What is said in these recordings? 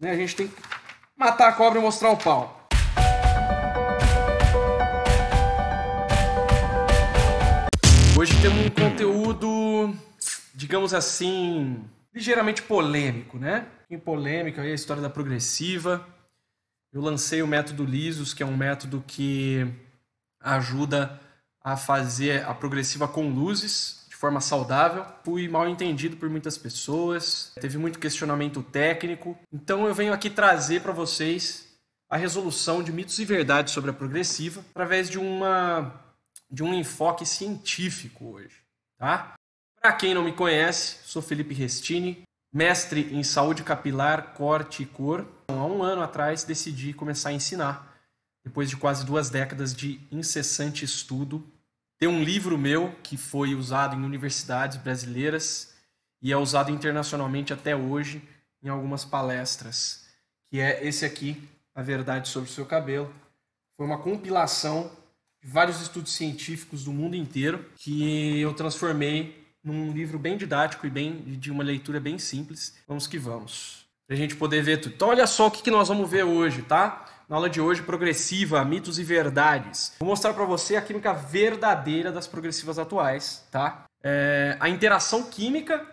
né? A gente tem que matar a cobra e mostrar o pau. Hoje temos um conteúdo, digamos assim, ligeiramente polêmico, né? Em polêmica aí a história da progressiva. Eu lancei o método Lisos, que é um método que ajuda a fazer a progressiva com luzes, de forma saudável. Fui mal entendido por muitas pessoas, teve muito questionamento técnico. Então eu venho aqui trazer para vocês a resolução de mitos e verdades sobre a progressiva através de um enfoque científico hoje, tá? Para quem não me conhece, sou Felipe Restini, mestre em saúde capilar, corte e cor. Há um ano atrás decidi começar a ensinar, depois de quase 2 décadas de incessante estudo. Tem um livro meu que foi usado em universidades brasileiras e é usado internacionalmente até hoje em algumas palestras, que é esse aqui, A Verdade sobre o Seu Cabelo. Foi uma compilação de vários estudos científicos do mundo inteiro que eu transformei num livro bem didático e de uma leitura bem simples. Vamos que vamos. Pra gente poder ver tudo. Então olha só o que nós vamos ver hoje, tá? Na aula de hoje, progressiva, mitos e verdades. Vou mostrar para você a química verdadeira das progressivas atuais, tá? A interação química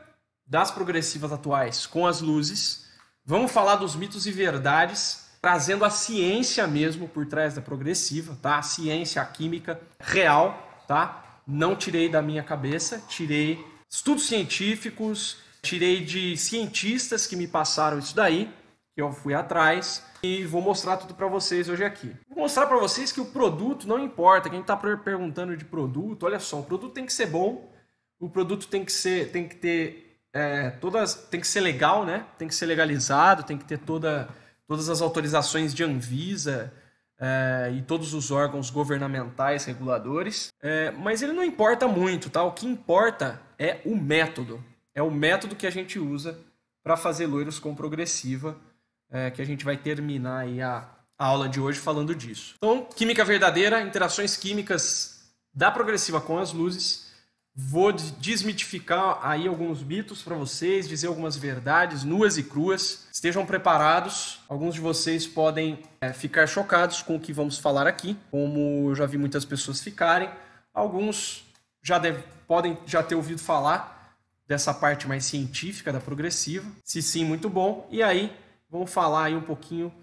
das progressivas atuais com as luzes. Vamos falar dos mitos e verdades, trazendo a ciência mesmo por trás da progressiva, tá? A ciência, a química real, tá? Não tirei da minha cabeça, tirei estudos científicos, tirei de cientistas que me passaram isso daí, que eu fui atrás, e vou mostrar tudo para vocês hoje aqui. Vou mostrar para vocês que o produto não importa. Quem está perguntando de produto, olha só, o produto tem que ser bom, o produto tem que ser legal, né? Tem que ser legalizado, tem que ter todas as autorizações de Anvisa, e todos os órgãos governamentais reguladores, mas ele não importa muito, tá? O que importa é o método. É o método que a gente usa para fazer loiros com progressiva, que a gente vai terminar aí a aula de hoje falando disso. Então, química verdadeira, interações químicas da progressiva com as luzes. Vou desmitificar aí alguns mitos para vocês, dizer algumas verdades nuas e cruas. Estejam preparados. Alguns de vocês podem ficar chocados com o que vamos falar aqui, como eu já vi muitas pessoas ficarem. Alguns podem já ter ouvido falar dessa parte mais científica da progressiva. Se sim, muito bom. E aí, vamos falar aí um pouquinho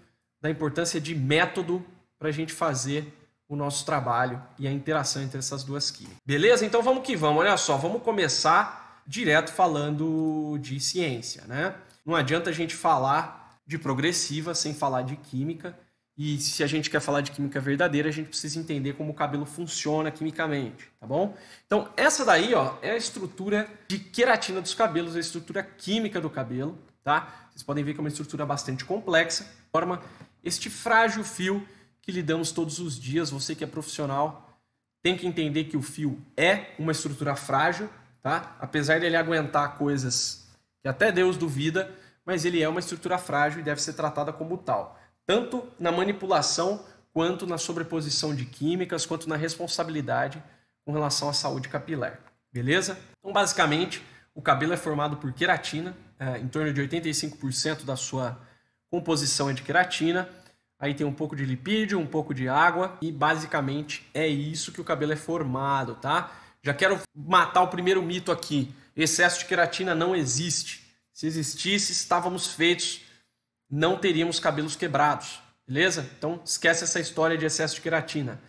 da importância de método para a gente fazer o nosso trabalho e a interação entre essas duas químicas. Beleza? Então vamos que vamos. Olha só, vamos começar direto falando de ciência, né? Não adianta a gente falar de progressiva sem falar de química. E se a gente quer falar de química verdadeira, a gente precisa entender como o cabelo funciona quimicamente, tá bom? Então essa daí, ó, é a estrutura de queratina dos cabelos, a estrutura química do cabelo, tá? Vocês podem ver que é uma estrutura bastante complexa, forma este frágil fio que lidamos todos os dias. Você que é profissional tem que entender que o fio é uma estrutura frágil, tá? Apesar dele aguentar coisas que até Deus duvida, mas ele é uma estrutura frágil e deve ser tratada como tal. Tanto na manipulação, quanto na sobreposição de químicas, quanto na responsabilidade com relação à saúde capilar. Beleza? Então, basicamente, o cabelo é formado por queratina, em torno de 85% da sua composição é de queratina. Aí tem um pouco de lipídio, um pouco de água e basicamente é isso que o cabelo é formado, tá? Já quero matar o primeiro mito aqui. Excesso de queratina não existe. Se existisse, estávamos feitos, não teríamos cabelos quebrados, beleza? Então esquece essa história de excesso de queratina.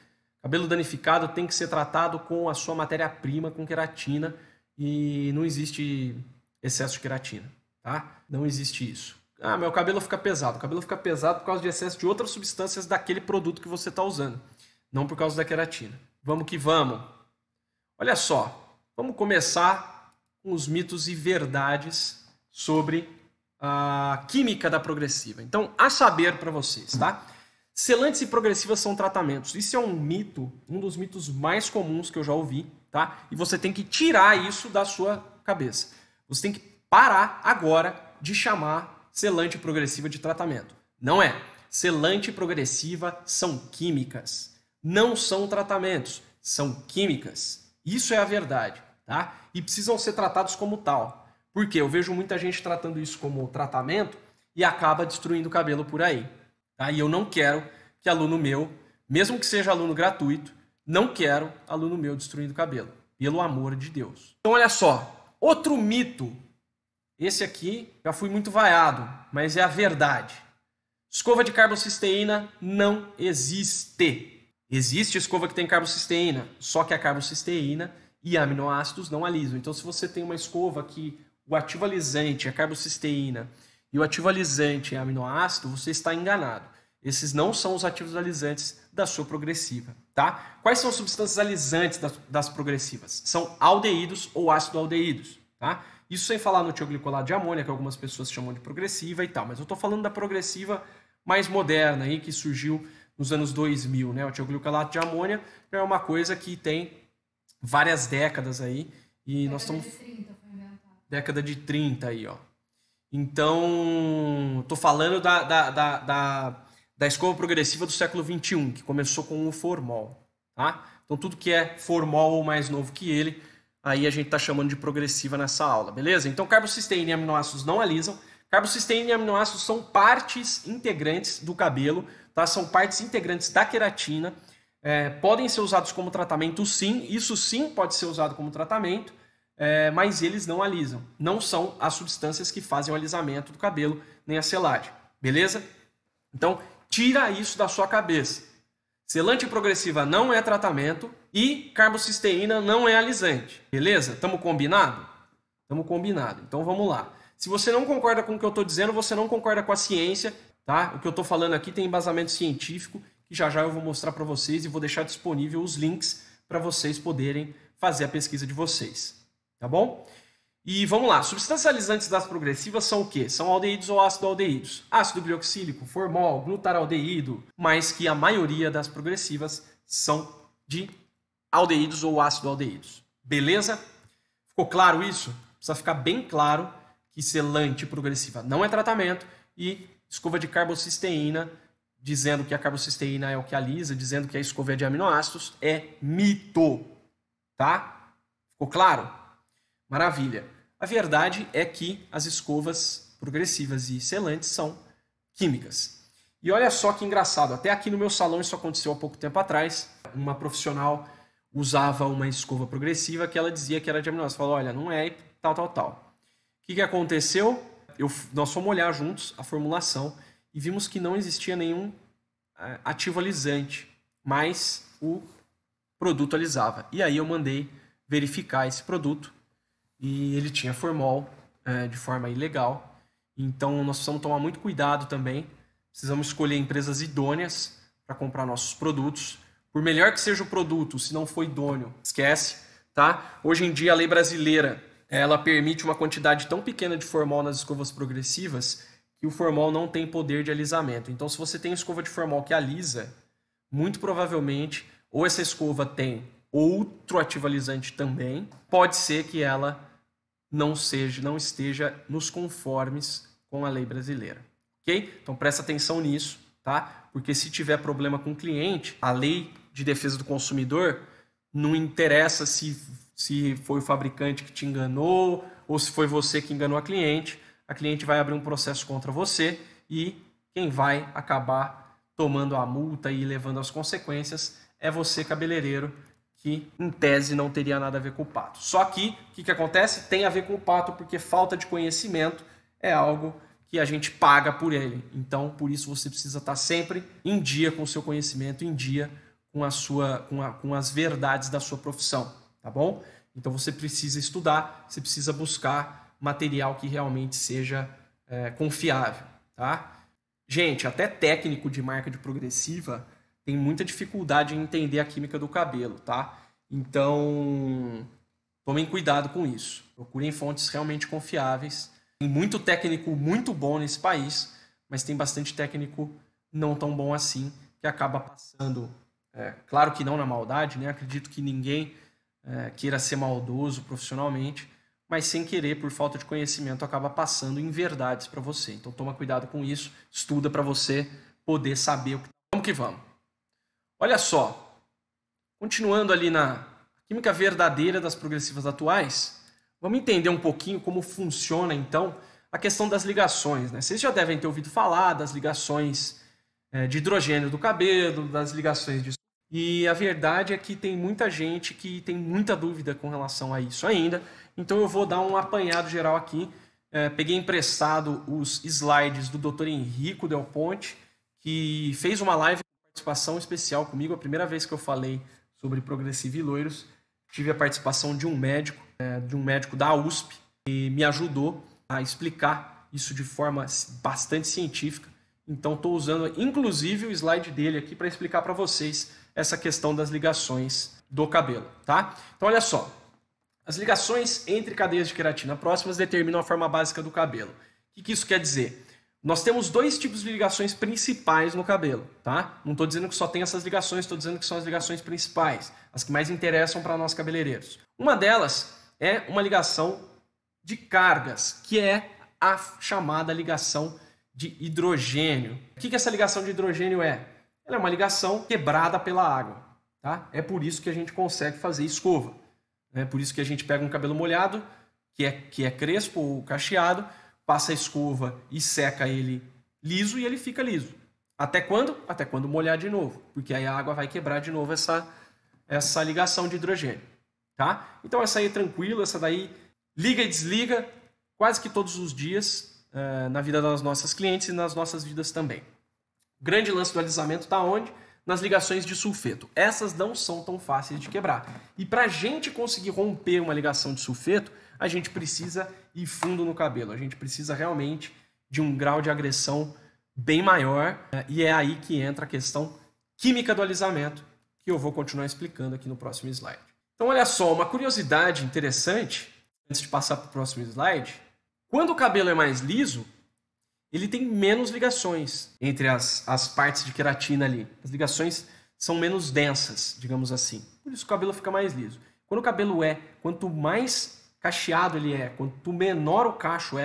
Cabelo danificado tem que ser tratado com a sua matéria-prima, com queratina, e não existe excesso de queratina, tá? Não existe isso. Ah, meu cabelo fica pesado. O cabelo fica pesado por causa de excesso de outras substâncias daquele produto que você está usando, não por causa da queratina. Vamos que vamos. Olha só, vamos começar com os mitos e verdades sobre a química da progressiva. Então, a saber para vocês, tá? Selantes e progressivas são tratamentos. Isso é um mito, um dos mitos mais comuns que eu já ouvi, tá? E você tem que tirar isso da sua cabeça. Você tem que parar agora de chamar selante e progressiva de tratamento. Não é. Selante e progressiva são químicas. Não são tratamentos, são químicas. Isso é a verdade, tá? E precisam ser tratados como tal. Por quê? Eu vejo muita gente tratando isso como tratamento e acaba destruindo o cabelo por aí. Tá? E eu não quero que aluno meu, mesmo que seja aluno gratuito, não quero aluno meu destruindo o cabelo. Pelo amor de Deus. Então olha só, outro mito. Esse aqui já fui muito vaiado, mas é a verdade. Escova de carbocisteína não existe. Existe escova que tem carbocisteína, só que a carbocisteína e aminoácidos não alisam. Então, se você tem uma escova que o ativo alisante é cisteína e o ativo alisante é aminoácido, você está enganado. Esses não são os ativos alisantes da sua progressiva, tá? Quais são as substâncias alisantes das progressivas? São aldeídos ou ácido-aldeídos, tá? Isso sem falar no tioglicolato de amônia, que algumas pessoas chamam de progressiva e tal. Mas eu estou falando da progressiva mais moderna, aí, que surgiu nos anos 2000, né? O tioglicolato de amônia é uma coisa que tem várias décadas aí. E nós estamos... Década de 30 aí, ó. Então, estou falando da escova progressiva do século XXI, que começou com o formol, tá? Então, tudo que é formol ou mais novo que ele, aí a gente está chamando de progressiva nessa aula, beleza? Então, carbocisteína e aminoácidos não alisam. Carbocisteína e aminoácidos são partes integrantes do cabelo, tá? São partes integrantes da queratina. Podem ser usados como tratamento, sim. Isso sim pode ser usado como tratamento, mas eles não alisam. Não são as substâncias que fazem o alisamento do cabelo, nem a selagem, beleza? Então, tira isso da sua cabeça. Selante progressiva não é tratamento e carbocisteína não é alisante, beleza? Tamo combinado? Tamo combinado. Então vamos lá. Se você não concorda com o que eu estou dizendo, você não concorda com a ciência, tá? O que eu estou falando aqui tem embasamento científico, que já eu vou mostrar para vocês e vou deixar disponível os links para vocês poderem fazer a pesquisa de vocês, tá bom? E vamos lá, substâncias alisantes das progressivas são o quê? São aldeídos ou ácido-aldeídos? Ácido glioxílico, formol, glutaraldeído, mas que a maioria das progressivas são de aldeídos ou ácido-aldeídos. Beleza? Ficou claro isso? Precisa ficar bem claro que selante progressiva não é tratamento e escova de carbocisteína, dizendo que a carbocisteína é o que alisa, dizendo que a escova é de aminoácidos, é mito. Tá? Ficou claro? Maravilha. A verdade é que as escovas progressivas e selantes são químicas. E olha só que engraçado, até aqui no meu salão isso aconteceu há pouco tempo atrás. Uma profissional usava uma escova progressiva que ela dizia que era de aminoácidos. Falou, olha, não é tal. O que aconteceu? Nós fomos olhar juntos a formulação e vimos que não existia nenhum ativo alisante, mas o produto alisava. E aí eu mandei verificar esse produto e ele tinha formol de forma ilegal. Então nós precisamos tomar muito cuidado também. Precisamos escolher empresas idôneas para comprar nossos produtos. Por melhor que seja o produto, se não for idôneo, esquece, tá? Hoje em dia a lei brasileira ela permite uma quantidade tão pequena de formol nas escovas progressivas que o formol não tem poder de alisamento. Então, se você tem escova de formol que alisa, muito provavelmente, ou essa escova tem outro ativo alisante também, pode ser que ela não esteja nos conformes com a lei brasileira. Ok? Então, presta atenção nisso, tá? Porque se tiver problema com o cliente, a lei de defesa do consumidor não interessa se foi o fabricante que te enganou ou se foi você que enganou a cliente vai abrir um processo contra você e quem vai acabar tomando a multa e levando as consequências é você, cabeleireiro, que em tese não teria nada a ver com o pato. Só que, o que acontece? Tem a ver com o pato porque falta de conhecimento é algo que a gente paga por ele. Então, por isso você precisa estar sempre em dia com o seu conhecimento, em dia com as verdades da sua profissão, tá bom? Então você precisa estudar, você precisa buscar material que realmente seja confiável, tá? Gente, até técnico de marca de progressiva tem muita dificuldade em entender a química do cabelo, tá? Então, tomem cuidado com isso. Procurem fontes realmente confiáveis. Tem muito técnico muito bom nesse país, mas tem bastante técnico não tão bom assim, que acaba passando, claro que não na maldade, né? Acredito que ninguém queira ser maldoso profissionalmente, mas sem querer, por falta de conhecimento, acaba passando inverdades para você. Então toma cuidado com isso, estuda para você poder saber o que... Vamos que vamos. Olha só, continuando ali na química verdadeira das progressivas atuais, vamos entender um pouquinho como funciona, então, a questão das ligações, né? Vocês já devem ter ouvido falar das ligações de hidrogênio do cabelo, das ligações de... E a verdade é que tem muita gente que tem muita dúvida com relação a isso ainda. Então eu vou dar um apanhado geral aqui. Peguei emprestado os slides do Dr. Henrico Del Ponte, que fez uma live de participação especial comigo. A primeira vez que eu falei sobre progressiva e loiros, tive a participação de um médico da USP, que me ajudou a explicar isso de forma bastante científica. Então estou usando inclusive o slide dele aqui para explicar para vocês essa questão das ligações do cabelo, tá? Então olha só, as ligações entre cadeias de queratina próximas determinam a forma básica do cabelo. O que isso quer dizer? Nós temos dois tipos de ligações principais no cabelo, tá? Não estou dizendo que só tem essas ligações, estou dizendo que são as ligações principais, as que mais interessam para nós cabeleireiros. Uma delas é uma ligação de cargas, que é a chamada ligação de hidrogênio. O que essa ligação de hidrogênio é? Ela é uma ligação quebrada pela água, tá? É por isso que a gente consegue fazer escova. É por isso que a gente pega um cabelo molhado, que é crespo ou cacheado, passa a escova e seca ele liso e ele fica liso. Até quando? Até quando molhar de novo, porque aí a água vai quebrar de novo essa ligação de hidrogênio, tá? Então essa aí é tranquila, essa daí liga e desliga quase que todos os dias na vida das nossas clientes e nas nossas vidas também. O grande lance do alisamento está onde? Nas ligações de sulfeto. Essas não são tão fáceis de quebrar. E para a gente conseguir romper uma ligação de sulfeto, a gente precisa ir fundo no cabelo. A gente precisa realmente de um grau de agressão bem maior. E é aí que entra a questão química do alisamento, que eu vou continuar explicando aqui no próximo slide. Então, olha só, uma curiosidade interessante, antes de passar para o próximo slide. Quando o cabelo é mais liso, ele tem menos ligações entre as partes de queratina ali. As ligações são menos densas, digamos assim. Por isso o cabelo fica mais liso. Quando o cabelo quanto mais cacheado ele é, quanto menor o cacho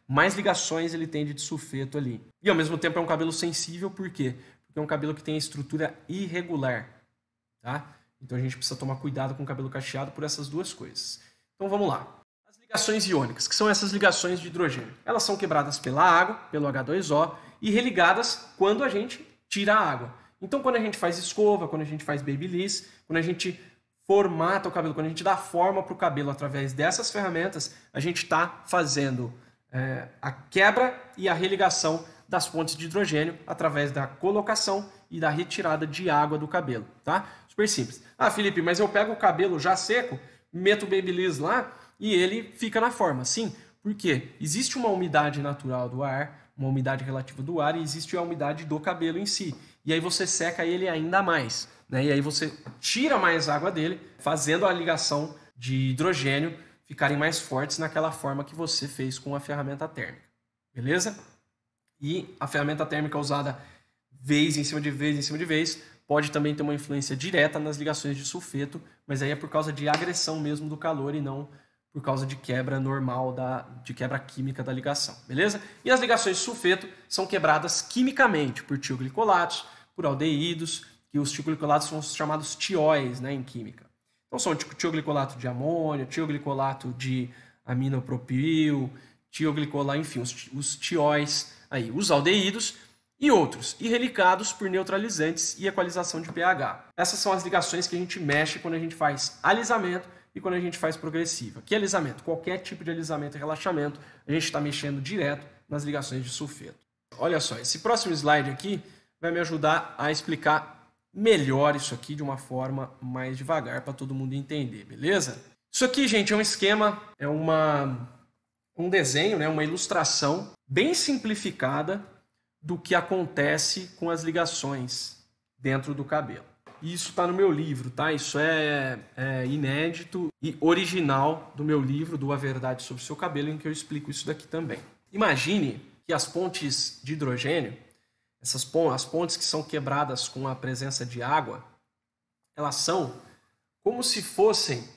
mais ligações ele tem de sulfeto ali. E ao mesmo tempo é um cabelo sensível, por quê? Porque é um cabelo que tem a estrutura irregular, tá? Então a gente precisa tomar cuidado com o cabelo cacheado por essas duas coisas. Então vamos lá. Ligações iônicas, que são essas ligações de hidrogênio. Elas são quebradas pela água, pelo H2O, e religadas quando a gente tira a água. Então, quando a gente faz escova, quando a gente faz babyliss, quando a gente formata o cabelo, quando a gente dá forma para o cabelo através dessas ferramentas, a gente está fazendo a quebra e a religação das fontes de hidrogênio através da colocação e da retirada de água do cabelo, tá? Super simples. Ah, Felipe, mas eu pego o cabelo já seco, meto o babyliss lá, e ele fica na forma. Sim, porque existe uma umidade natural do ar, uma umidade relativa do ar, e existe a umidade do cabelo em si. E aí você seca ele ainda mais, né? E aí você tira mais água dele, fazendo a ligação de hidrogênio ficarem mais fortes naquela forma que você fez com a ferramenta térmica. Beleza? E a ferramenta térmica usada vez em cima de vez em cima de vez pode também ter uma influência direta nas ligações de sulfeto, mas aí é por causa de agressão mesmo do calor e não por causa de quebra normal, de quebra química da ligação, beleza? E as ligações de sulfeto são quebradas quimicamente por tioglicolatos, por aldeídos, que os tioglicolatos são chamados tióis, né, em química. Então são tioglicolato de amônio, tioglicolato de aminopropil, tioglicolato, enfim, os tióis, aí, os aldeídos e outros, e relicados por neutralizantes e equalização de pH. Essas são as ligações que a gente mexe quando a gente faz alisamento e quando a gente faz progressiva. Que alisamento? Qualquer tipo de alisamento e relaxamento, a gente está mexendo direto nas ligações de sulfeto. Olha só, esse próximo slide aqui vai me ajudar a explicar melhor isso aqui de uma forma mais devagar para todo mundo entender, beleza? Isso aqui, gente, é um esquema, é um desenho, né, uma ilustração bem simplificada do que acontece com as ligações dentro do cabelo. E isso está no meu livro, tá? Isso é inédito e original do meu livro, do A Verdade sobre o Seu Cabelo, em que eu explico isso daqui também. Imagine que as pontes de hidrogênio, as pontes que são quebradas com a presença de água, elas são como se fossem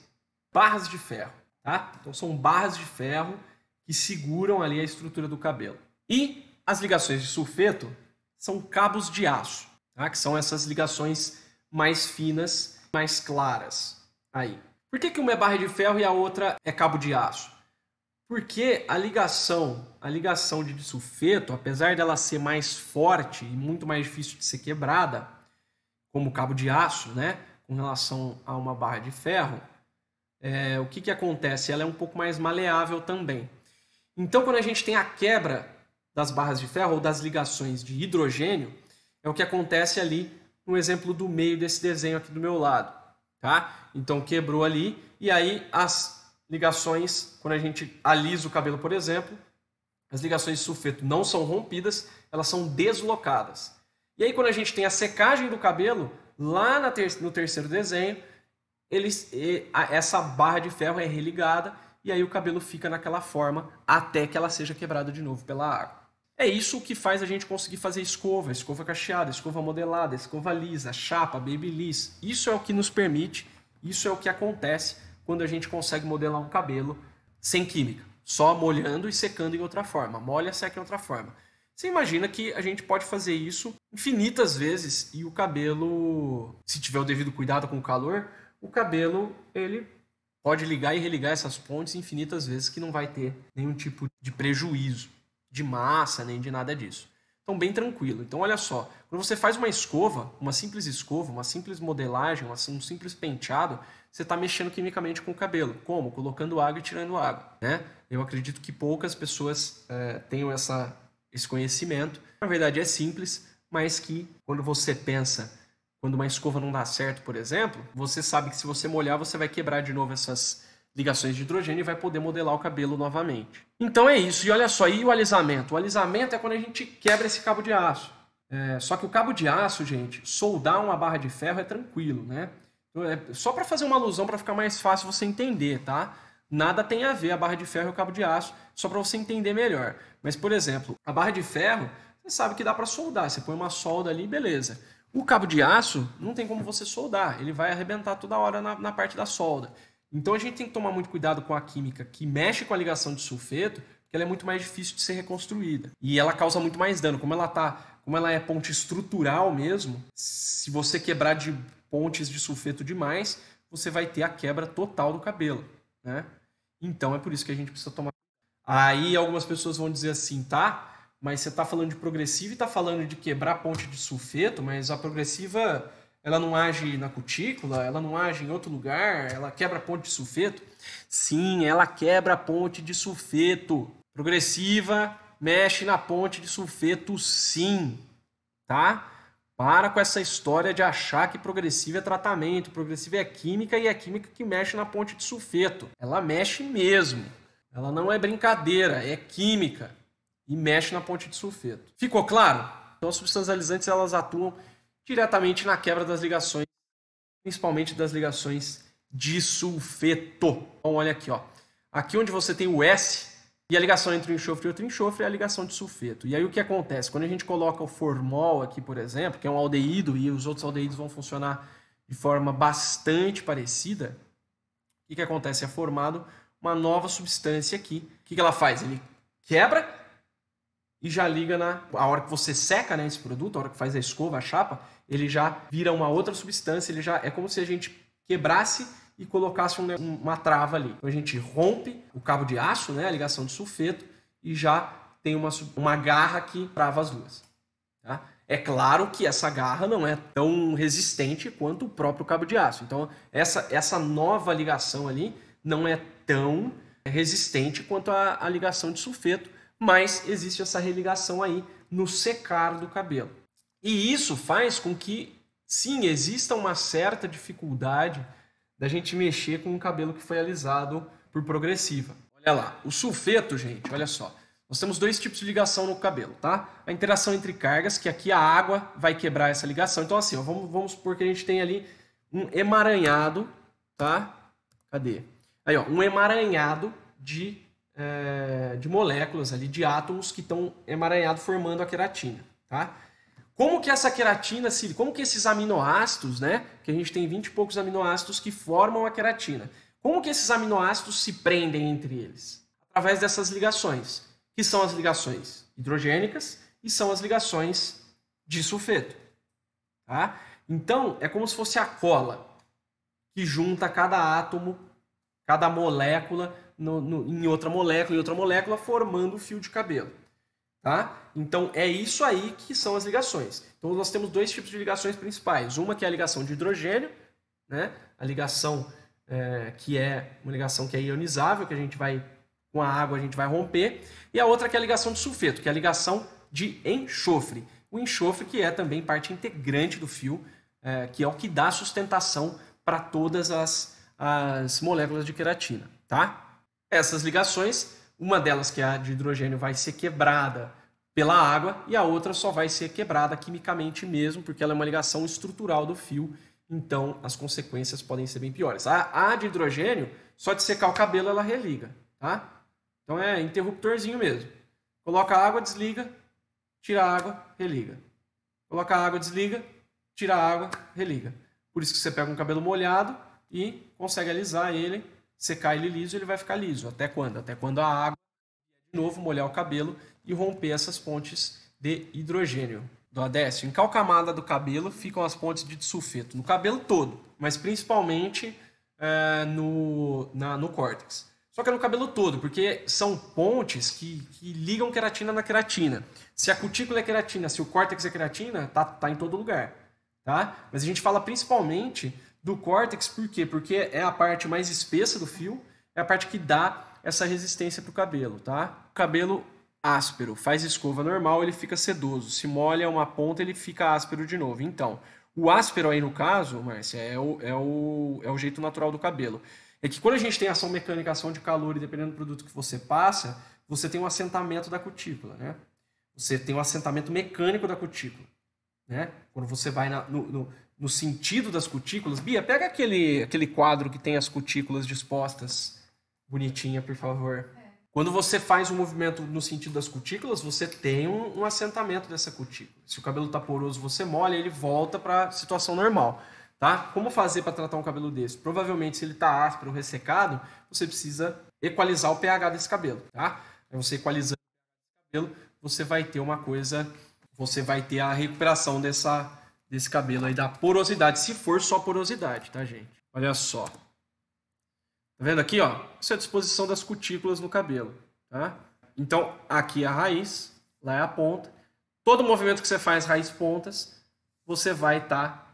barras de ferro, tá? Então são barras de ferro que seguram ali a estrutura do cabelo. E as ligações de sulfeto são cabos de aço, tá? Que são essas ligações mais finas, mais claras. Aí. Por que uma é barra de ferro e a outra é cabo de aço? Porque a ligação de disulfeto, apesar dela ser mais forte e muito mais difícil de ser quebrada, como o cabo de aço, né, com relação a uma barra de ferro, o que acontece? Ela é um pouco mais maleável também. Então, quando a gente tem a quebra das barras de ferro ou das ligações de hidrogênio, é o que acontece ali no exemplo do meio desse desenho aqui do meu lado. Tá? Então, quebrou ali, e aí as ligações, quando a gente alisa o cabelo, por exemplo, as ligações de sulfeto não são rompidas, elas são deslocadas. E aí, quando a gente tem a secagem do cabelo, lá no terceiro desenho, essa barra de ferro é religada e aí o cabelo fica naquela forma até que ela seja quebrada de novo pela água. É isso que faz a gente conseguir fazer escova cacheada, escova modelada, escova lisa, chapa, babyliss. Isso é o que nos permite, isso é o que acontece quando a gente consegue modelar um cabelo sem química, só molhando e secando em outra forma. Molha, seca em outra forma. Você imagina que a gente pode fazer isso infinitas vezes e o cabelo, se tiver o devido cuidado com o calor, o cabelo ele pode ligar e religar essas pontes infinitas vezes que não vai ter nenhum tipo de prejuízo de massa, nem de nada disso. Então, bem tranquilo. Então, olha só, quando você faz uma escova, uma simples modelagem, um simples penteado, você está mexendo quimicamente com o cabelo. Como? Colocando água e tirando água, né? Eu acredito que poucas pessoas tenham esse conhecimento. Na verdade, é simples, mas que quando você pensa, quando uma escova não dá certo, por exemplo, você sabe que se você molhar, você vai quebrar de novo essas ligações de hidrogênio e vai poder modelar o cabelo novamente. Então é isso. E olha só, e o alisamento? O alisamento é quando a gente quebra esse cabo de aço. Só que o cabo de aço, gente, soldar uma barra de ferro é tranquilo, né? Só para fazer uma alusão, para ficar mais fácil você entender, tá? Nada tem a ver a barra de ferro e o cabo de aço, só para você entender melhor. Mas, por exemplo, a barra de ferro, você sabe que dá para soldar. Você põe uma solda ali, beleza. O cabo de aço, não tem como você soldar. Ele vai arrebentar toda hora na parte da solda. Então a gente tem que tomar muito cuidado com a química que mexe com a ligação de sulfeto, porque ela é muito mais difícil de ser reconstruída. E ela causa muito mais dano. Como ela é ponte estrutural mesmo, se você quebrar de pontes de sulfeto demais, você vai ter a quebra total do cabelo, né? Então é por isso que a gente precisa tomar. Aí algumas pessoas vão dizer assim, tá? Mas você está falando de progressiva e está falando de quebrar ponte de sulfeto, mas a progressiva ela não age na cutícula, ela não age em outro lugar, ela quebra a ponte de sulfeto? Sim, ela quebra a ponte de sulfeto. Progressiva mexe na ponte de sulfeto, sim, tá? Para com essa história de achar que progressiva é tratamento, progressiva é química e é química que mexe na ponte de sulfeto. Ela mexe mesmo. Ela não é brincadeira, é química e mexe na ponte de sulfeto. Ficou claro? Então as substâncias alisantes elas atuam diretamente na quebra das ligações, principalmente das ligações de sulfeto. Então olha aqui, ó. Aqui onde você tem o S e a ligação entre o enxofre e outro enxofre é a ligação de sulfeto. E aí o que acontece? Quando a gente coloca o formol aqui, por exemplo, que é um aldeído e os outros aldeídos vão funcionar de forma bastante parecida, o que acontece? É formado uma nova substância aqui. O que ela faz? Ele quebra e já liga a hora que você seca, né, esse produto, a hora que faz a escova, a chapa, ele já vira uma outra substância, ele já é como se a gente quebrasse e colocasse uma trava ali. Então a gente rompe o cabo de aço, né, a ligação de sulfeto, e já tem uma garra que trava as duas. Tá? É claro que essa garra não é tão resistente quanto o próprio cabo de aço. Então essa nova ligação ali não é tão resistente quanto a ligação de sulfeto, mas existe essa religação aí no secar do cabelo. E isso faz com que, sim, exista uma certa dificuldade da gente mexer com um cabelo que foi alisado por progressiva. Olha lá, o sulfeto, gente, olha só. Nós temos dois tipos de ligação no cabelo, tá? A interação entre cargas, que aqui a água vai quebrar essa ligação. Então assim, ó, vamos supor que a gente tem ali um emaranhado, tá? Cadê? Aí, ó, um emaranhado de moléculas ali, de átomos que estão emaranhados formando a queratina, tá? Como que essa queratina, como que esses aminoácidos, né, que a gente tem 20 e poucos aminoácidos que formam a queratina, como que esses aminoácidos se prendem entre eles? Através dessas ligações, que são as ligações hidrogênicas e são as ligações de sulfeto, tá? Então, é como se fosse a cola que junta cada átomo, cada molécula em outra molécula, formando o fio de cabelo. Tá? Então, é isso aí que são as ligações. Então, nós temos dois tipos de ligações principais. Uma que é a ligação de hidrogênio, né? A ligação que é uma ligação que é ionizável, que a gente vai, com a água, a gente vai romper. E a outra que é a ligação de sulfeto, que é a ligação de enxofre. O enxofre que é também parte integrante do fio, que é o que dá sustentação para todas as moléculas de queratina. Tá? Essas ligações, uma delas, que é a de hidrogênio, vai ser quebrada pela água e a outra só vai ser quebrada quimicamente mesmo, porque ela é uma ligação estrutural do fio, então as consequências podem ser bem piores. A de hidrogênio, só de secar o cabelo, ela religa. Tá? Então é interruptorzinho mesmo. Coloca a água, desliga, tira a água, religa. Coloca a água, desliga, tira a água, religa. Por isso que você pega um cabelo molhado e consegue alisar ele, secar ele liso, ele vai ficar liso. Até quando? Até quando a água, de novo, molhar o cabelo e romper essas pontes de hidrogênio. Do Adécio, em qual camada do cabelo ficam as pontes de sulfeto? No cabelo todo, mas principalmente no córtex. Só que é no cabelo todo, porque são pontes que ligam queratina na queratina. Se a cutícula é queratina, se o córtex é queratina, tá em todo lugar. Tá? Mas a gente fala principalmente do córtex, por quê? Porque é a parte mais espessa do fio, é a parte que dá essa resistência para o cabelo. Tá? O cabelo áspero, faz escova normal, ele fica sedoso. Se molha uma ponta, ele fica áspero de novo. Então, o áspero aí no caso, Márcia, é o jeito natural do cabelo. É que quando a gente tem ação mecânica, ação de calor, e dependendo do produto que você passa, você tem um assentamento da cutícula, né? Você tem um assentamento mecânico da cutícula, né? Quando você vai no sentido das cutículas... Bia, pega aquele quadro que tem as cutículas dispostas bonitinha, por favor. Quando você faz um movimento no sentido das cutículas, você tem um assentamento dessa cutícula. Se o cabelo está poroso, você molha, ele volta para a situação normal. Tá? Como fazer para tratar um cabelo desse? Provavelmente, se ele está áspero ou ressecado, você precisa equalizar o pH desse cabelo. Tá? Aí você equalizando o cabelo, você vai ter uma coisa, você vai ter a recuperação desse cabelo aí, da porosidade, se for só porosidade, tá, gente? Olha só. Tá vendo aqui, ó? Isso é a disposição das cutículas no cabelo, tá? Então, aqui é a raiz, lá é a ponta. Todo movimento que você faz raiz-pontas, você vai estar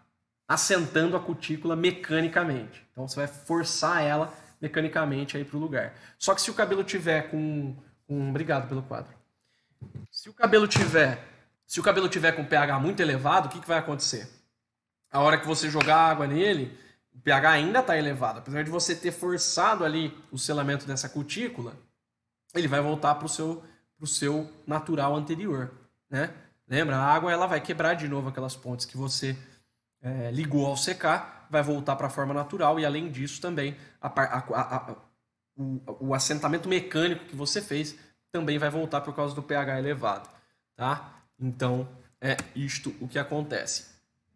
assentando a cutícula mecanicamente. Então você vai forçar ela mecanicamente aí para o lugar. Só que se o cabelo tiver obrigado pelo quadro. Se o cabelo tiver com pH muito elevado, o que vai acontecer? A hora que você jogar água nele, o pH ainda está elevado. Apesar de você ter forçado ali o selamento dessa cutícula, ele vai voltar para o seu natural anterior, né? Lembra? A água ela vai quebrar de novo aquelas pontes que você ligou ao secar, vai voltar para a forma natural, e além disso também o assentamento mecânico que você fez também vai voltar por causa do pH elevado. Tá? Então é isto o que acontece.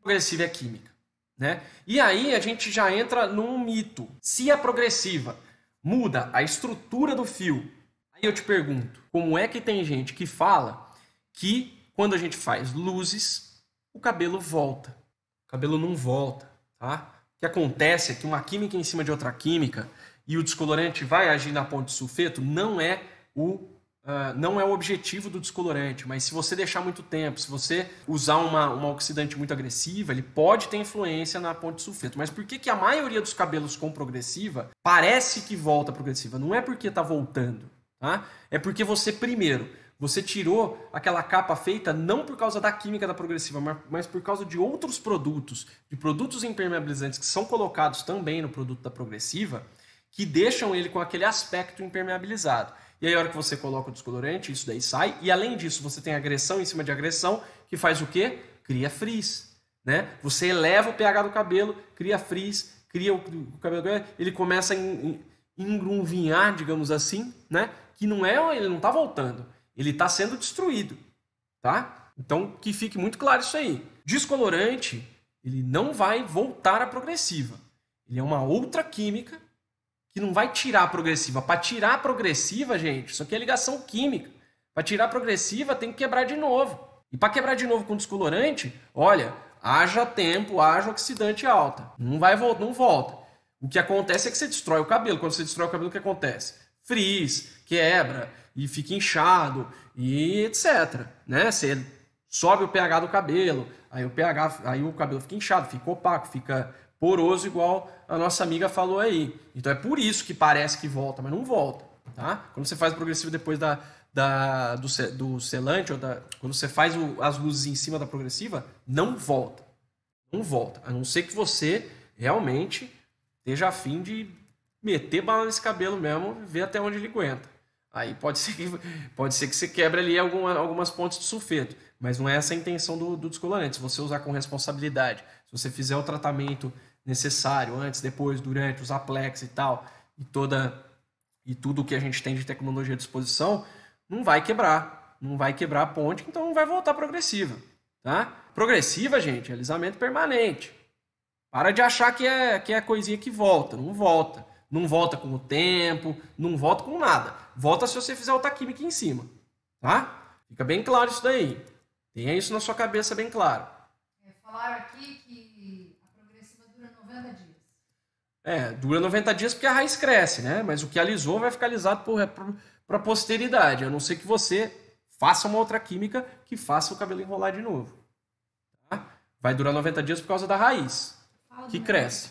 Progressiva é química, né? E aí a gente já entra num mito. Se a progressiva muda a estrutura do fio, aí eu te pergunto, como é que tem gente que fala que quando a gente faz luzes, o cabelo volta? O cabelo não volta, tá? O que acontece é que uma química em cima de outra química e o descolorante vai agir na ponte de sulfeto não é o objetivo do descolorante, mas se você deixar muito tempo, se você usar uma oxidante muito agressiva, ele pode ter influência na ponte de sulfeto. Mas por que a maioria dos cabelos com progressiva parece que volta progressiva? Não é porque está voltando, tá? É porque você tirou aquela capa feita não por causa da química da progressiva, mas por causa de outros produtos, de produtos impermeabilizantes que são colocados também no produto da progressiva, que deixam ele com aquele aspecto impermeabilizado. E aí, a hora que você coloca o descolorante, isso daí sai. E além disso, você tem agressão em cima de agressão, que faz o quê? Cria frizz, né? Você eleva o pH do cabelo, cria frizz, cria o cabelo, ele começa a engrunvinhar, digamos assim, né? Que ele não está voltando, ele está sendo destruído, tá? Então, que fique muito claro isso aí. Descolorante, ele não vai voltar à progressiva. Ele é uma outra química que não vai tirar a progressiva. Para tirar a progressiva, gente, isso aqui é ligação química. Para tirar a progressiva, tem que quebrar de novo. E para quebrar de novo com descolorante, olha, haja tempo, haja oxidante alta. Não volta. O que acontece é que você destrói o cabelo. Quando você destrói o cabelo, o que acontece? frizz, quebra e fica inchado e etc, né? Você sobe o pH do cabelo, aí o cabelo fica inchado, fica opaco, fica poroso, igual a nossa amiga falou aí. Então é por isso que parece que volta, mas não volta, tá? Quando você faz progressivo depois do selante, quando você faz as luzes em cima da progressiva, não volta. Não volta. A não ser que você realmente esteja a fim de meter bala nesse cabelo mesmo, ver até onde ele aguenta. Aí pode ser que você quebre ali algumas pontes de sulfeto, mas não é essa a intenção do descolorante. Se você usar com responsabilidade, se você fizer o tratamento necessário antes, depois, durante, usar Plex e tal, e tudo que a gente tem de tecnologia à disposição, não vai quebrar. Não vai quebrar a ponte, então não vai voltar progressiva. Tá? Progressiva, gente, é alisamento permanente. Para de achar que é coisinha que volta. Não volta. Não volta com o tempo, não volta com nada. Volta se você fizer outra química em cima. Tá? Fica bem claro isso daí. Tenha isso na sua cabeça bem claro. Falaram aqui que a progressiva dura 90 dias. Dura 90 dias porque a raiz cresce, né? Mas o que alisou vai ficar alisado para a posteridade. A não ser que você faça uma outra química que faça o cabelo enrolar de novo. Tá? Vai durar 90 dias por causa da raiz, que cresce.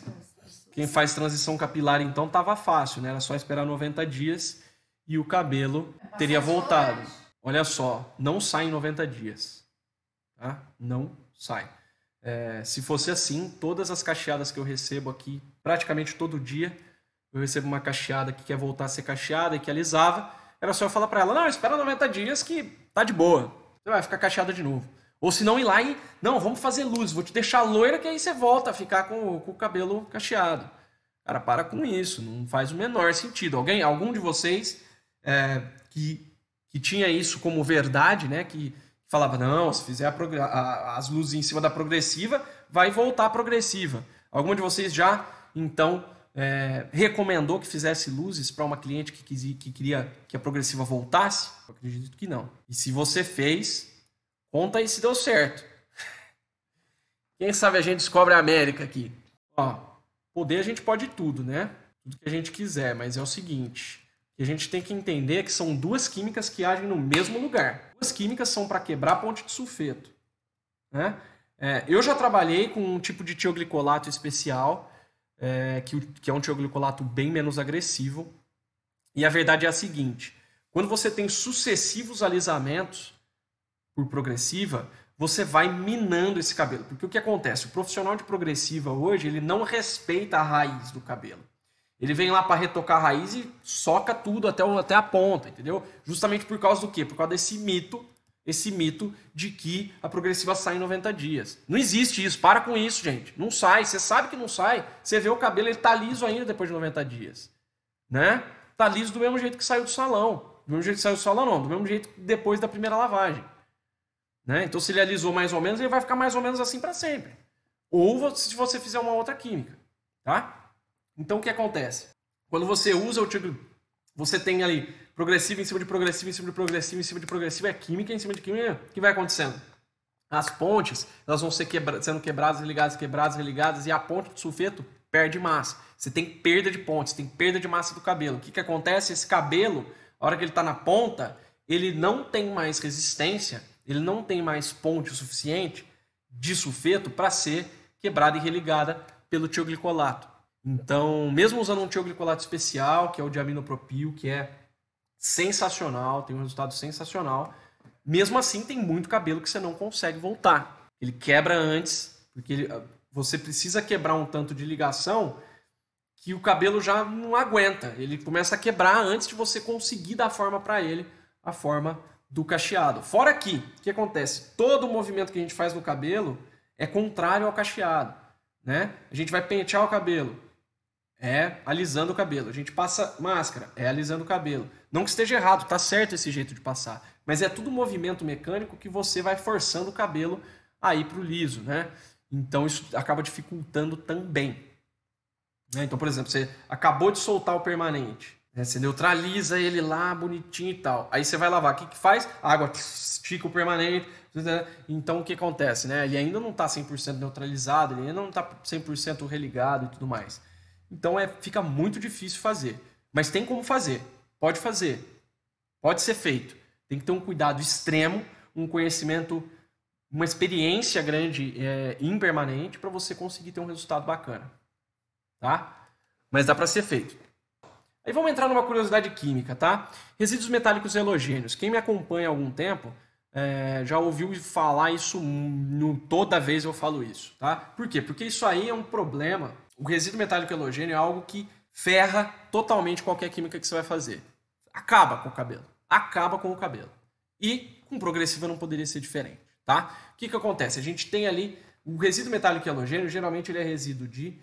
Quem faz transição capilar, então, tava fácil, né? Era só esperar 90 dias e o cabelo teria voltado. Olha só, não sai em 90 dias. Tá? Não sai. Se fosse assim, todas as cacheadas que eu recebo aqui, praticamente todo dia, eu recebo uma cacheada que quer voltar a ser cacheada e que alisava, era só eu falar pra ela, não, espera 90 dias que tá de boa. Você vai ficar cacheada de novo. Ou se não ir lá e, não, vamos fazer luz, vou te deixar loira que aí você volta a ficar com o cabelo cacheado. Cara, para com isso, não faz o menor sentido. Algum de vocês que tinha isso como verdade, né, que falava, não, se fizer as luzes em cima da progressiva, vai voltar a progressiva. Algum de vocês já, então, recomendou que fizesse luzes para uma cliente que queria que a progressiva voltasse? Eu acredito que não. E se você fez, conta aí se deu certo. Quem sabe a gente descobre a América aqui. Ó, poder a gente pode tudo, né? Tudo que a gente quiser, mas é o seguinte, que a gente tem que entender que são duas químicas que agem no mesmo lugar. Duas químicas são para quebrar a ponte de sulfeto, né? Eu já trabalhei com um tipo de tioglicolato especial, que é um tioglicolato bem menos agressivo. E a verdade é a seguinte, quando você tem sucessivos alisamentos por progressiva, você vai minando esse cabelo. Porque o que acontece? O profissional de progressiva hoje, ele não respeita a raiz do cabelo. Ele vem lá para retocar a raiz e soca tudo até a ponta, entendeu? Justamente por causa do quê? Por causa desse mito de que a progressiva sai em 90 dias. Não existe isso, para com isso, gente. Não sai, você sabe que não sai. Você vê o cabelo, ele tá liso ainda depois de 90 dias. Né? Tá liso do mesmo jeito que saiu do salão. Do mesmo jeito que saiu do salão, não. Do mesmo jeito que depois da primeira lavagem. Né? Então, se ele alisou mais ou menos, ele vai ficar mais ou menos assim para sempre. Ou se você fizer uma outra química. Tá? Então, o que acontece? Quando você usa o tipo, você tem ali progressivo em cima de progressivo, em cima de progressivo, em cima de progressivo, é química em cima de química. O que vai acontecendo? As pontes, elas vão ser sendo quebradas, religadas, e a ponte de sulfeto perde massa. Você tem perda de pontes, tem perda de massa do cabelo. O que acontece? Esse cabelo, a hora que ele está na ponta, ele não tem mais resistência, ele não tem mais ponte o suficiente de sulfeto para ser quebrada e religada pelo tioglicolato. Então, mesmo usando um tioglicolato especial, que é o diaminopropil, que é sensacional, tem um resultado sensacional, mesmo assim tem muito cabelo que você não consegue voltar. Ele quebra antes, porque você precisa quebrar um tanto de ligação que o cabelo já não aguenta. Ele começa a quebrar antes de você conseguir dar forma para ele, a forma do cacheado. Fora que, o que acontece? Todo o movimento que a gente faz no cabelo é contrário ao cacheado. Né? A gente vai pentear o cabelo, alisando o cabelo. A gente passa máscara, alisando o cabelo. Não que esteja errado, tá certo esse jeito de passar. Mas é tudo movimento mecânico que você vai forçando o cabelo a ir pro liso, né? Então isso acaba dificultando também. Né? Então, por exemplo, você acabou de soltar o permanente, né? Você neutraliza ele lá, bonitinho e tal. Aí você vai lavar. O que faz? A água estica o permanente. Então, o que acontece? Né? Ele ainda não está 100% neutralizado, ele ainda não está 100% religado e tudo mais. Então, fica muito difícil fazer. Mas tem como fazer. Pode fazer. Pode ser feito. Tem que ter um cuidado extremo, um conhecimento, uma experiência grande impermanente para você conseguir ter um resultado bacana. Tá? Mas dá para ser feito. Aí vamos entrar numa curiosidade química, tá? Resíduos metálicos halogênios. Quem me acompanha há algum tempo já ouviu falar isso, toda vez eu falo isso, tá? Por quê? Porque isso aí é um problema. O resíduo metálico halogênio é algo que ferra totalmente qualquer química que você vai fazer. Acaba com o cabelo. Acaba com o cabelo. E com progressiva não poderia ser diferente, tá? O que acontece? A gente tem ali o resíduo metálico halogênio, geralmente ele é resíduo de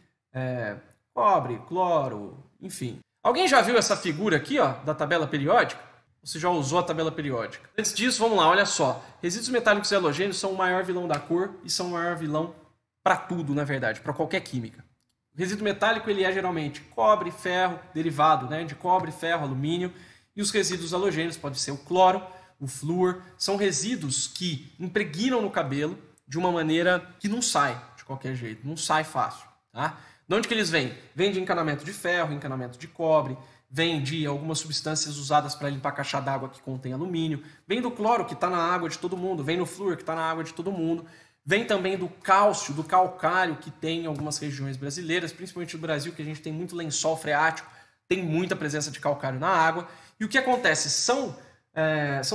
cobre, cloro, enfim. Alguém já viu essa figura aqui, ó, da tabela periódica? Você já usou a tabela periódica? Antes disso, vamos lá, olha só. Resíduos metálicos e halogênios são o maior vilão da cor e são o maior vilão para tudo, na verdade, para qualquer química. O resíduo metálico ele é geralmente cobre, ferro, derivado, né, de cobre, ferro, alumínio. E os resíduos halogênios pode ser o cloro, o flúor. São resíduos que impregnam no cabelo de uma maneira que não sai de qualquer jeito, não sai fácil, tá? De onde que eles vêm? Vêm de encanamento de ferro, encanamento de cobre, vem de algumas substâncias usadas para limpar caixa d'água que contém alumínio, vem do cloro que está na água de todo mundo, vem do flúor que está na água de todo mundo, vem também do cálcio, do calcário que tem em algumas regiões brasileiras, principalmente no Brasil, que a gente tem muito lençol freático, tem muita presença de calcário na água. E o que acontece? São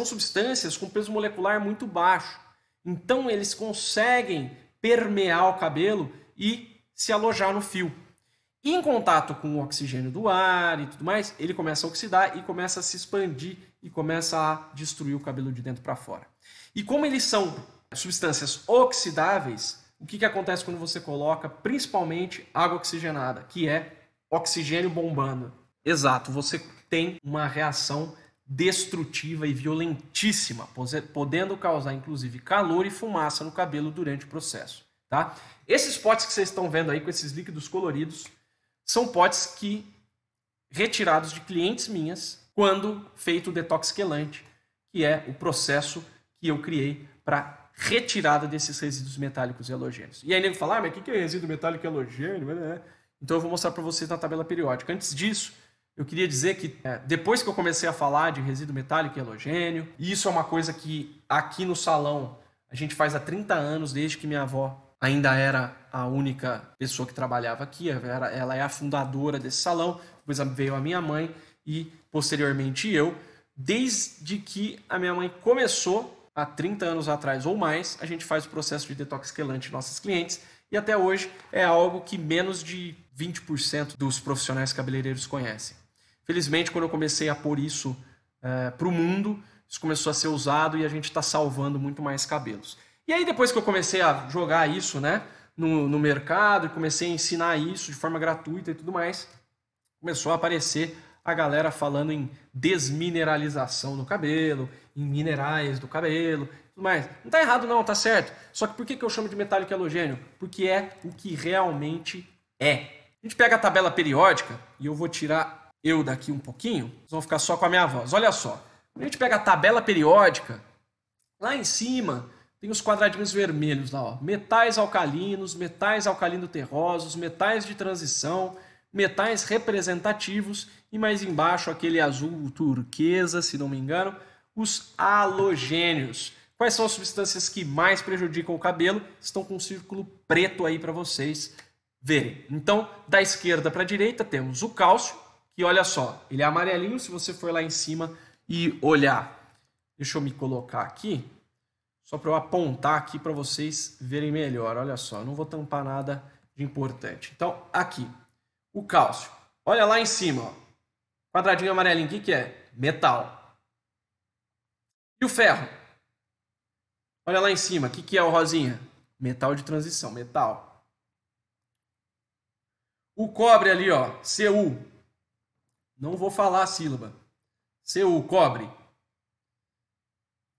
substâncias com peso molecular muito baixo. Então eles conseguem permear o cabelo e se alojar no fio. E em contato com o oxigênio do ar e tudo mais, ele começa a oxidar e começa a se expandir e começa a destruir o cabelo de dentro para fora. E como eles são substâncias oxidáveis, o que acontece quando você coloca principalmente água oxigenada, que é oxigênio bombando? Exato, você tem uma reação destrutiva e violentíssima, podendo causar inclusive calor e fumaça no cabelo durante o processo. Tá? Esses potes que vocês estão vendo aí com esses líquidos coloridos são potes retirados de clientes minhas quando feito o detox quelante, que é o processo que eu criei para retirada desses resíduos metálicos e halogênios. E aí nego fala, mas o que é resíduo metálico e halogênio? Então eu vou mostrar para vocês na tabela periódica. Antes disso, eu queria dizer que depois que eu comecei a falar de resíduo metálico e halogênio, e isso é uma coisa que aqui no salão a gente faz há 30 anos, desde que minha avó ainda era a única pessoa que trabalhava aqui, ela é a fundadora desse salão, depois veio a minha mãe e posteriormente eu. Desde que a minha mãe começou, há 30 anos atrás ou mais, a gente faz o processo de detox quelante em nossos clientes e até hoje é algo que menos de 20% dos profissionais cabeleireiros conhecem. Felizmente, quando eu comecei a pôr isso para o mundo, isso começou a ser usado e a gente está salvando muito mais cabelos. E aí depois que eu comecei a jogar isso, né, no mercado, e comecei a ensinar isso de forma gratuita e tudo mais, começou a aparecer a galera falando em desmineralização do cabelo, em minerais do cabelo, tudo mais. Não tá errado não, tá certo. Só que por que eu chamo de metálico halogênio? Porque é o que realmente é. A gente pega a tabela periódica, e eu vou tirar eu daqui um pouquinho, vocês vão ficar só com a minha voz. Olha só, quando a gente pega a tabela periódica, lá em cima tem os quadradinhos vermelhos lá, ó. Metais alcalinos, metais alcalino-terrosos, metais de transição, metais representativos e mais embaixo aquele azul turquesa, se não me engano, os halogênios. Quais são as substâncias que mais prejudicam o cabelo? Estão com um círculo preto aí para vocês verem. Então, da esquerda para a direita temos o cálcio, que olha só, ele é amarelinho se você for lá em cima e olhar. Deixa eu me colocar aqui, só para eu apontar aqui para vocês verem melhor. Olha só, eu não vou tampar nada de importante. Então, aqui, o cálcio. Olha lá em cima, ó. Quadradinho amarelinho, o que é? Metal. E o ferro? Olha lá em cima, o que é o rosinha? Metal de transição, metal. O cobre ali, ó, Cu. Não vou falar a sílaba. Cu, cobre.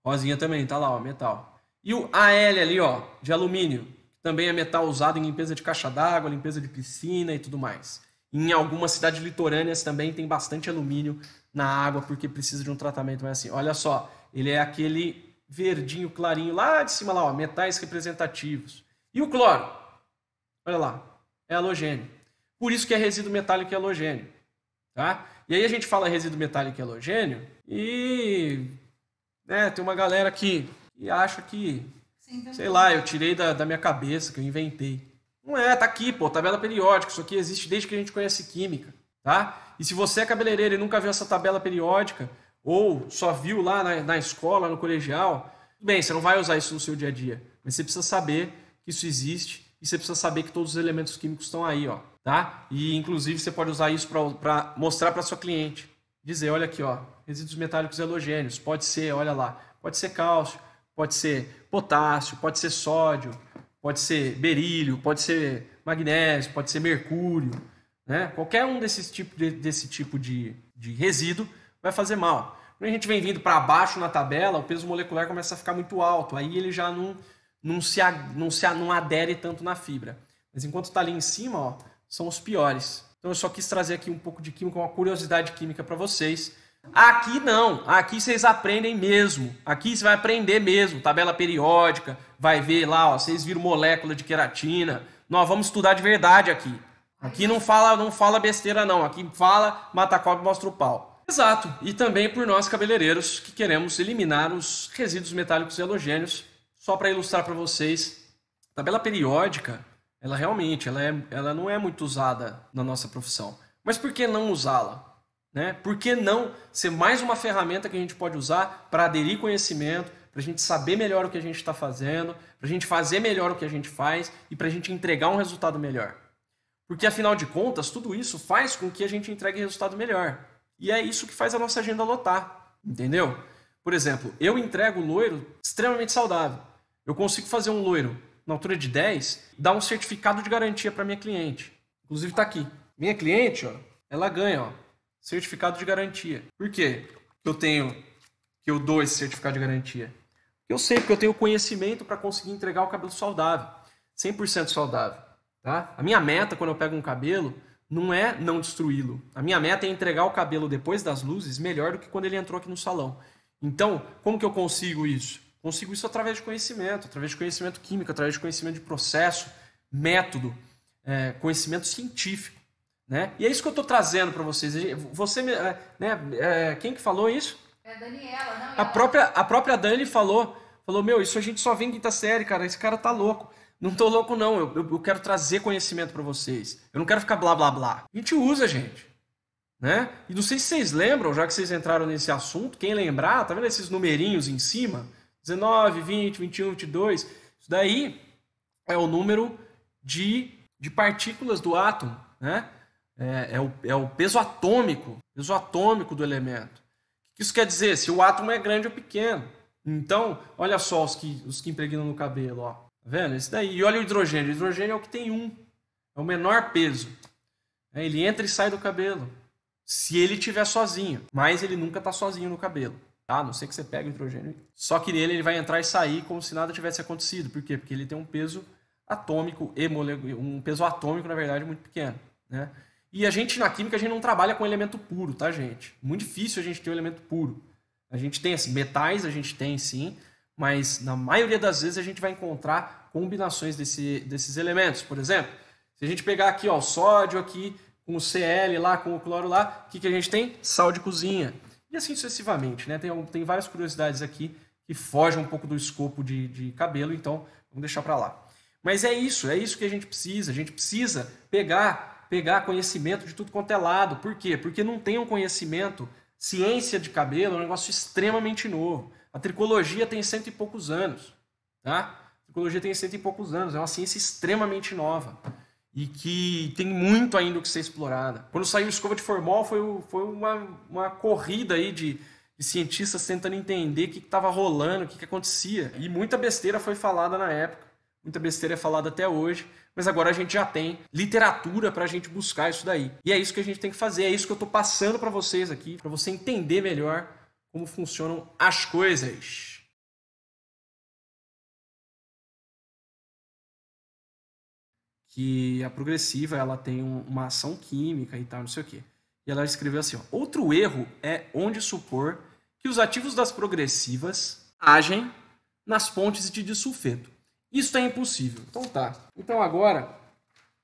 Rosinha também, tá lá, ó, metal. E o Al ali, ó, de alumínio, que também é metal usado em limpeza de caixa d'água, limpeza de piscina e tudo mais. Em algumas cidades litorâneas também tem bastante alumínio na água, porque precisa de um tratamento mais assim. Olha só, ele é aquele verdinho clarinho lá de cima, lá, ó, metais representativos. E o cloro? Olha lá, é halogênio. Por isso que é resíduo metálico e halogênio. Tá? E aí a gente fala resíduo metálico e halogênio e tem uma galera que acha que, sei lá, eu tirei da minha cabeça, que eu inventei. Não é, tá aqui, pô, tabela periódica. Isso aqui existe desde que a gente conhece química, tá? E se você é cabeleireiro e nunca viu essa tabela periódica, ou só viu lá na escola, no colegial, bem, você não vai usar isso no seu dia a dia. Mas você precisa saber que isso existe e você precisa saber que todos os elementos químicos estão aí, ó, tá? E inclusive você pode usar isso para mostrar para sua cliente. Dizer, olha aqui, ó, resíduos metálicos e halogênios. Pode ser, olha lá, pode ser cálcio, pode ser potássio, pode ser sódio, pode ser berílio, pode ser magnésio, pode ser mercúrio, né? Qualquer um desse tipo de resíduo vai fazer mal. Quando a gente vem vindo para baixo na tabela, o peso molecular começa a ficar muito alto, aí ele já não adere tanto na fibra. Mas enquanto está ali em cima, ó, são os piores. Então eu só quis trazer aqui um pouco de química, uma curiosidade química para vocês. Aqui não, aqui vocês aprendem mesmo. Aqui você vai aprender mesmo, tabela periódica, vai ver lá, ó, vocês viram molécula de queratina. Nós vamos estudar de verdade aqui. Aqui não fala besteira não, aqui fala mata a cobra e mostra o pau. Exato, e também por nós cabeleireiros que queremos eliminar os resíduos metálicos e halogênios. Só para ilustrar para vocês, a tabela periódica, ela realmente ela não é muito usada na nossa profissão. Mas por que não usá-la? Né? Por que não ser mais uma ferramenta que a gente pode usar para aderir conhecimento, para a gente saber melhor o que a gente está fazendo, para a gente fazer melhor o que a gente faz e para a gente entregar um resultado melhor? Porque, afinal de contas, tudo isso faz com que a gente entregue resultado melhor. E é isso que faz a nossa agenda lotar, entendeu? Por exemplo, eu entrego loiro extremamente saudável. Eu consigo fazer um loiro na altura de 10, dar um certificado de garantia para minha cliente. Inclusive está aqui. Minha cliente, ó, ela ganha, ó, certificado de garantia. Por quê que eu dou esse certificado de garantia? Eu sei, porque eu tenho conhecimento para conseguir entregar o cabelo saudável, 100% saudável. Tá? A minha meta quando eu pego um cabelo não é não destruí-lo. A minha meta é entregar o cabelo depois das luzes melhor do que quando ele entrou aqui no salão. Então, como que eu consigo isso? Consigo isso através de conhecimento químico, através de conhecimento de processo, método, conhecimento científico. Né? E é isso que eu estou trazendo para vocês. Você, quem que falou isso? É a Daniela, não? A própria Dani falou, meu, isso a gente só vê em quinta série, cara, esse cara tá louco. Não tô louco não, eu quero trazer conhecimento para vocês. Eu não quero ficar blá blá blá. A gente usa, gente. Né? E não sei se vocês lembram, já que vocês entraram nesse assunto, quem lembrar, tá vendo esses numerinhos em cima? 19, 20, 21, 22. Isso daí é o número de partículas do átomo, né? É o peso atômico do elemento. O que isso quer dizer? Se o átomo é grande ou pequeno. Então, olha só os que impregnam no cabelo, ó. Tá vendo? Esse daí. E olha o hidrogênio. O hidrogênio é o que tem 1. É o menor peso. Ele entra e sai do cabelo. Se ele estiver sozinho. Mas ele nunca está sozinho no cabelo. Tá? A não ser que você pegue o hidrogênio. Só que nele ele vai entrar e sair como se nada tivesse acontecido. Por quê? Porque ele tem um peso atômico um peso atômico, na verdade, muito pequeno. Né? E a gente, na química, a gente não trabalha com elemento puro, tá, gente? Muito difícil a gente ter um elemento puro. A gente tem, assim, metais, a gente tem, sim, mas na maioria das vezes a gente vai encontrar combinações desses elementos. Por exemplo, se a gente pegar aqui, ó, o sódio aqui, com o Cl lá, com o cloro lá, o que a gente tem? Sal de cozinha. E assim sucessivamente, né? Tem várias curiosidades aqui que fogem um pouco do escopo de cabelo, então vamos deixar para lá. Mas é isso que a gente precisa. A gente precisa pegar conhecimento de tudo quanto é lado. Por quê? Porque não tem um conhecimento. Ciência de cabelo é um negócio extremamente novo. A tricologia tem 100 e poucos anos. Tá? A tricologia tem 100 e poucos anos. É uma ciência extremamente nova. E que tem muito ainda o que ser explorada. Quando saiu escova de formol, foi uma corrida aí de cientistas tentando entender o que estava rolando, o que acontecia. E muita besteira foi falada na época. Muita besteira é falada até hoje. Mas agora a gente já tem literatura para a gente buscar isso daí. E é isso que a gente tem que fazer. É isso que eu estou passando para vocês aqui, para você entender melhor como funcionam as coisas. Que a progressiva ela tem uma ação química e tal, não sei o quê. E ela escreveu assim, ó, outro erro é onde supor que os ativos das progressivas agem nas pontes de disulfeto. Isso é impossível. Então tá. Então agora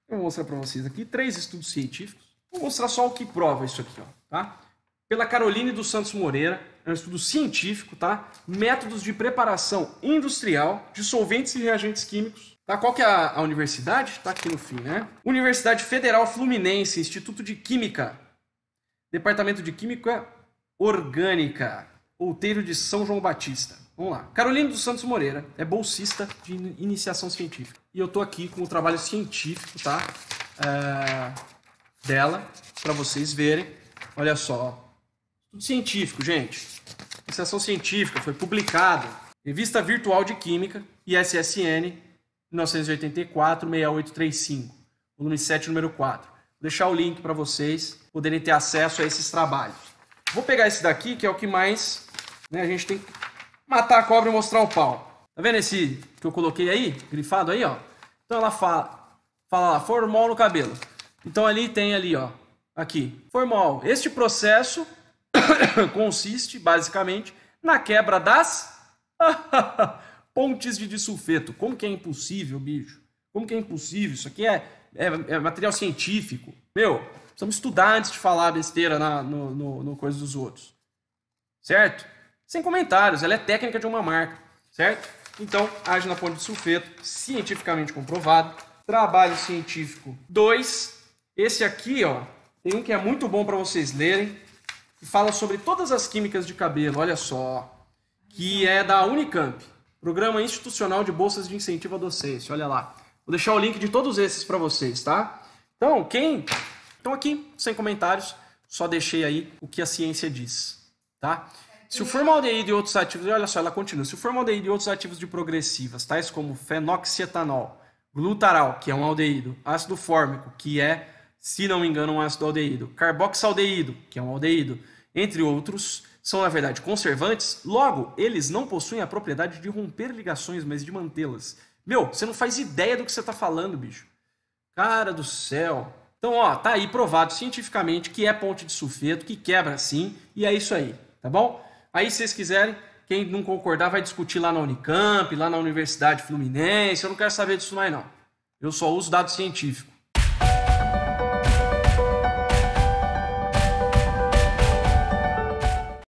eu vou mostrar para vocês aqui 3 estudos científicos, Vou mostrar só o que prova isso aqui, ó, tá? Pela Caroline dos Santos Moreira, é um estudo científico, tá? Métodos de preparação industrial de solventes e reagentes químicos. Tá? Qual que é a universidade? Tá aqui no fim, né? Universidade Federal Fluminense, Instituto de Química, Departamento de Química Orgânica, Outeiro de São João Batista. Vamos lá. Caroline dos Santos Moreira é bolsista de iniciação científica. E eu tô aqui com o trabalho científico, tá? Dela, para vocês verem. Olha só. Tudo científico, gente. Iniciação científica, foi publicado. Revista Virtual de Química, ISSN, 1984-6835. Volume 7, número 4. Vou deixar o link para vocês poderem ter acesso a esses trabalhos. Vou pegar esse daqui, que é o que mais... né, a gente tem que matar a cobra e mostrar o pau. Tá vendo esse que eu coloquei aí? Grifado aí, ó. Então ela fala lá, formol no cabelo. Então ali tem ali, ó. Aqui, formol. Este processo consiste, basicamente, na quebra das pontes de disulfeto. Como que é impossível, bicho? Como que é impossível? Isso aqui é material científico. Meu, precisamos estudar antes de falar besteira no coisa dos outros. Certo? Sem comentários. Ela é técnica de uma marca. Certo? Então, age na ponte de sulfeto, cientificamente comprovado. Trabalho científico 2. Esse aqui, ó, tem um que é muito bom para vocês lerem, que fala sobre todas as químicas de cabelo, olha só, que é da Unicamp, Programa Institucional de Bolsas de Incentivo à Docência, olha lá. Vou deixar o link de todos esses para vocês, tá? Então, Então aqui, sem comentários, só deixei aí o que a ciência diz, tá? Se o formaldeído e outros ativos, olha só, ela continua, se o formaldeído e outros ativos de progressivas, tais como fenoxietanol, glutaral, que é um aldeído, ácido fórmico, que é, se não me engano, um ácido aldeído, carboxaldeído, que é um aldeído, entre outros, são, na verdade, conservantes, logo, eles não possuem a propriedade de romper ligações, mas de mantê-las. Meu, você não faz ideia do que você tá falando, bicho. Cara do céu. Então, ó, tá aí provado cientificamente que é ponte de sulfeto, que quebra sim, e é isso aí, tá bom? Aí, se vocês quiserem, quem não concordar vai discutir lá na Unicamp, lá na Universidade Fluminense, eu não quero saber disso mais não. Eu só uso dado científico.